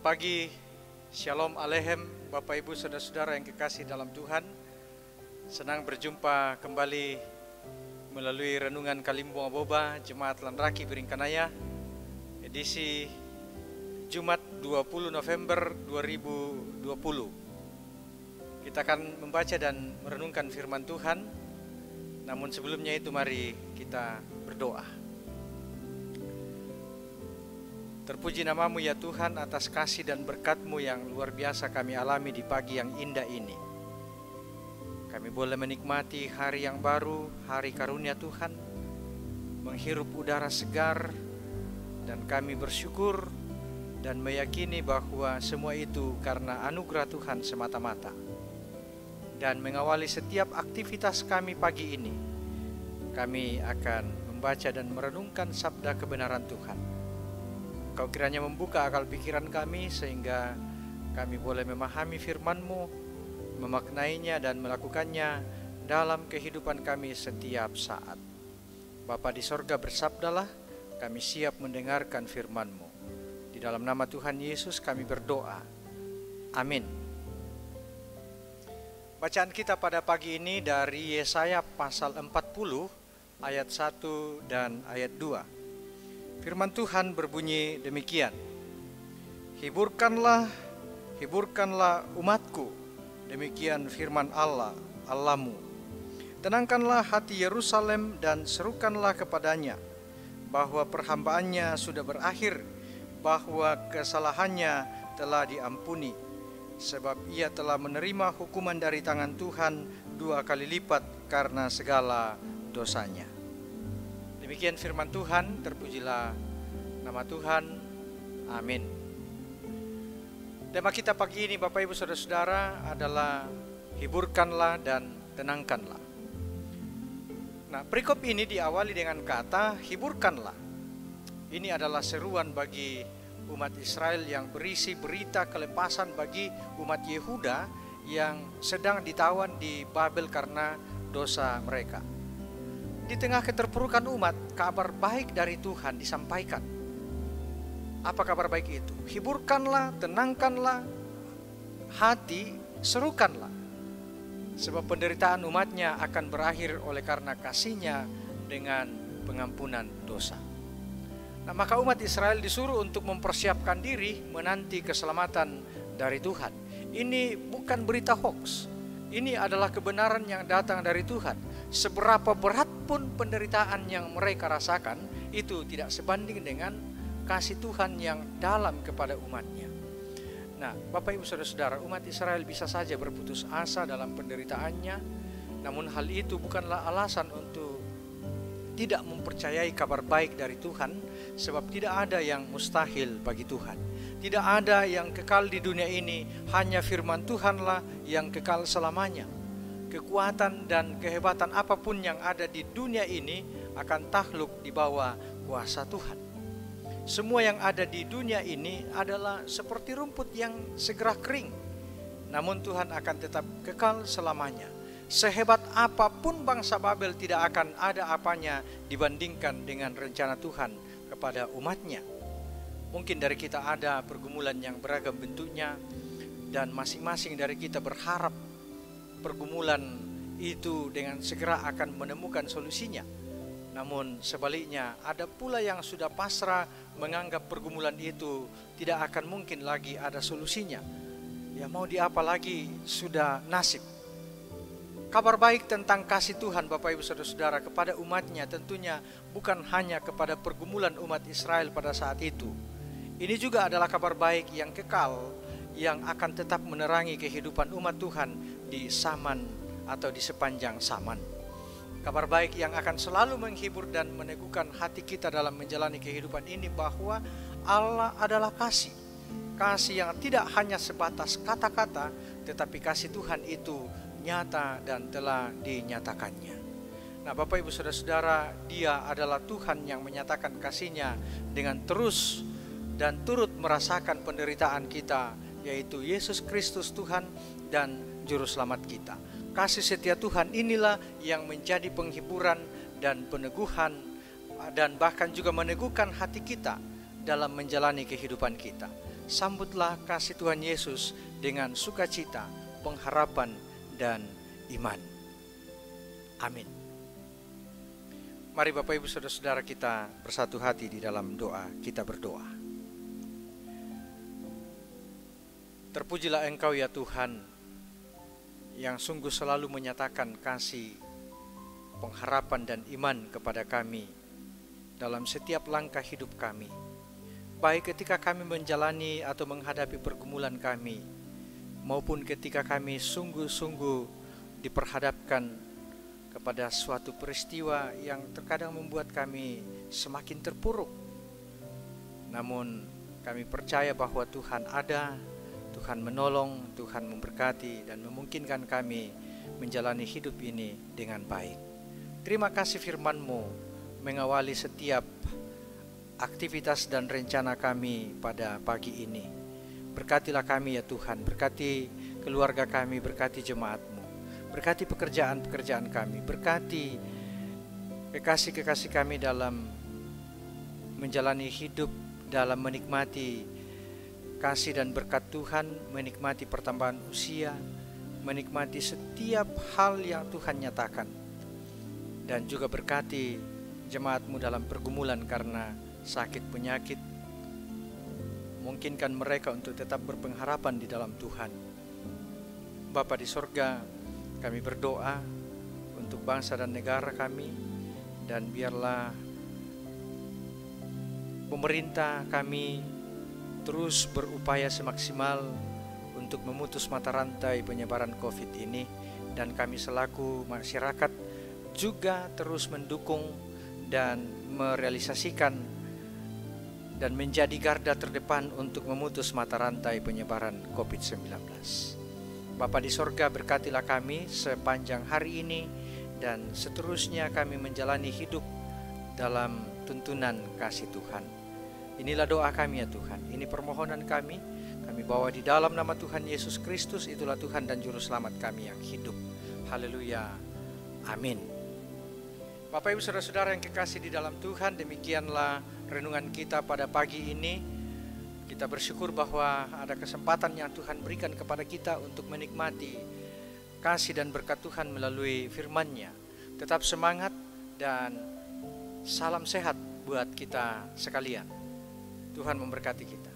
pagi, Shalom Aleichem, Bapak Ibu Saudara-saudara yang kekasih dalam Tuhan. Senang berjumpa kembali melalui renungan Kalimbong Aboba Jemaat Lanraki Biringkanaya, edisi Jumat 20 November 2020. Kita akan membaca dan merenungkan firman Tuhan. Namun sebelumnya itu mari kita berdoa. Terpuji namamu ya Tuhan atas kasih dan berkat-Mu yang luar biasa kami alami di pagi yang indah ini. Kami boleh menikmati hari yang baru, hari karunia Tuhan, menghirup udara segar, dan kami bersyukur dan meyakini bahwa semua itu karena anugerah Tuhan semata-mata. Dan mengawali setiap aktivitas kami pagi ini, kami akan membaca dan merenungkan sabda kebenaran Tuhan. Kau kiranya membuka akal pikiran kami sehingga kami boleh memahami firman-Mu, memaknainya dan melakukannya dalam kehidupan kami setiap saat. Bapa di sorga, bersabdalah, kami siap mendengarkan firman-Mu. Di dalam nama Tuhan Yesus kami berdoa. Amin. Bacaan kita pada pagi ini dari Yesaya pasal 40 ayat 1 dan ayat 2. Firman Tuhan berbunyi demikian. Hiburkanlah umatku, demikian firman Allah, Allahmu. Tenangkanlah hati Yerusalem dan serukanlah kepadanya, bahwa perhambaannya sudah berakhir, bahwa kesalahannya telah diampuni, sebab ia telah menerima hukuman dari tangan Tuhan 2 kali lipat karena segala dosanya. Demikian firman Tuhan, terpujilah nama Tuhan. Amin. Tema kita pagi ini Bapak Ibu Saudara-saudara adalah hiburkanlah dan tenangkanlah. Nah, perikop ini diawali dengan kata hiburkanlah. Ini adalah seruan bagi umat Israel yang berisi berita kelepasan bagi umat Yehuda yang sedang ditawan di Babel karena dosa mereka. Di tengah keterpurukan umat, kabar baik dari Tuhan disampaikan. Apa kabar baik itu? Hiburkanlah, tenangkanlah hati, serukanlah. Sebab penderitaan umatnya akan berakhir oleh karena kasihnya dengan pengampunan dosa. Nah, maka umat Israel disuruh untuk mempersiapkan diri menanti keselamatan dari Tuhan. Ini bukan berita hoax. Ini adalah kebenaran yang datang dari Tuhan. Seberapa berat pun penderitaan yang mereka rasakan, itu tidak sebanding dengan kasih Tuhan yang dalam kepada umatnya. Nah, Bapak Ibu Saudara-saudara, umat Israel bisa saja berputus asa dalam penderitaannya, namun hal itu bukanlah alasan untuk tidak mempercayai kabar baik dari Tuhan, sebab tidak ada yang mustahil bagi Tuhan. Tidak ada yang kekal di dunia ini, hanya firman Tuhanlah yang kekal selamanya. Kekuatan dan kehebatan apapun yang ada di dunia ini akan takluk di bawah kuasa Tuhan. Semua yang ada di dunia ini adalah seperti rumput yang segera kering, namun Tuhan akan tetap kekal selamanya. Sehebat apapun bangsa Babel tidak akan ada apanya dibandingkan dengan rencana Tuhan kepada umatnya. Mungkin dari kita ada pergumulan yang beragam bentuknya, dan masing-masing dari kita berharap pergumulan itu dengan segera akan menemukan solusinya. Namun sebaliknya ada pula yang sudah pasrah menganggap pergumulan itu tidak akan mungkin lagi ada solusinya. Ya mau diapa lagi, sudah nasib. Kabar baik tentang kasih Tuhan Bapak Ibu Saudara-saudara kepada umatnya tentunya bukan hanya kepada pergumulan umat Israel pada saat itu. Ini juga adalah kabar baik yang kekal yang akan tetap menerangi kehidupan umat Tuhan di zaman atau di sepanjang zaman. Kabar baik yang akan selalu menghibur dan meneguhkan hati kita dalam menjalani kehidupan ini bahwa Allah adalah kasih. Kasih yang tidak hanya sebatas kata-kata, tetapi kasih Tuhan itu nyata dan telah dinyatakannya. Nah, Bapak Ibu Saudara-saudara, Dia adalah Tuhan yang menyatakan kasih-Nya dengan terus dan turut merasakan penderitaan kita, yaitu Yesus Kristus Tuhan dan Juru Selamat kita. Kasih setia Tuhan inilah yang menjadi penghiburan dan peneguhan dan bahkan juga meneguhkan hati kita dalam menjalani kehidupan kita. sambutlah kasih Tuhan Yesus dengan sukacita, pengharapan, dan iman. Amin. Mari Bapak Ibu Saudara-saudara kita bersatu hati di dalam doa, kita berdoa. Terpujilah Engkau ya Tuhan, yang sungguh selalu menyatakan kasih, pengharapan, dan iman kepada kami dalam setiap langkah hidup kami, baik ketika kami menjalani atau menghadapi pergumulan kami, maupun ketika kami sungguh-sungguh diperhadapkan kepada suatu peristiwa yang terkadang membuat kami semakin terpuruk. Namun kami percaya bahwa Tuhan ada, Tuhan menolong, Tuhan memberkati, dan memungkinkan kami menjalani hidup ini dengan baik. Terima kasih firman-Mu mengawali setiap aktivitas dan rencana kami pada pagi ini. Berkatilah kami ya Tuhan, berkati keluarga kami, berkati jemaat-Mu, berkati pekerjaan-pekerjaan kami, berkati kekasih-kekasih kami dalam menjalani hidup, dalam menikmati kasih dan berkat Tuhan, menikmati pertambahan usia, menikmati setiap hal yang Tuhan nyatakan. Dan juga berkati jemaat-Mu dalam pergumulan karena sakit penyakit, mungkinkan mereka untuk tetap berpengharapan di dalam Tuhan. Bapa di sorga, kami berdoa untuk bangsa dan negara kami, dan biarlah pemerintah kami terus berupaya semaksimal untuk memutus mata rantai penyebaran COVID ini, dan kami selaku masyarakat juga terus mendukung dan merealisasikan dan menjadi garda terdepan untuk memutus mata rantai penyebaran COVID-19. Bapa di sorga, berkatilah kami sepanjang hari ini dan seterusnya kami menjalani hidup dalam tuntunan kasih Tuhan. Inilah doa kami ya Tuhan, ini permohonan kami bawa di dalam nama Tuhan Yesus Kristus, itulah Tuhan dan Juru Selamat kami yang hidup. Haleluya, amin. Bapak Ibu Saudara-saudara yang kekasih di dalam Tuhan, demikianlah renungan kita pada pagi ini. Kita bersyukur bahwa ada kesempatan yang Tuhan berikan kepada kita untuk menikmati kasih dan berkat Tuhan melalui firman-Nya. Tetap semangat dan salam sehat buat kita sekalian. Tuhan memberkati kita.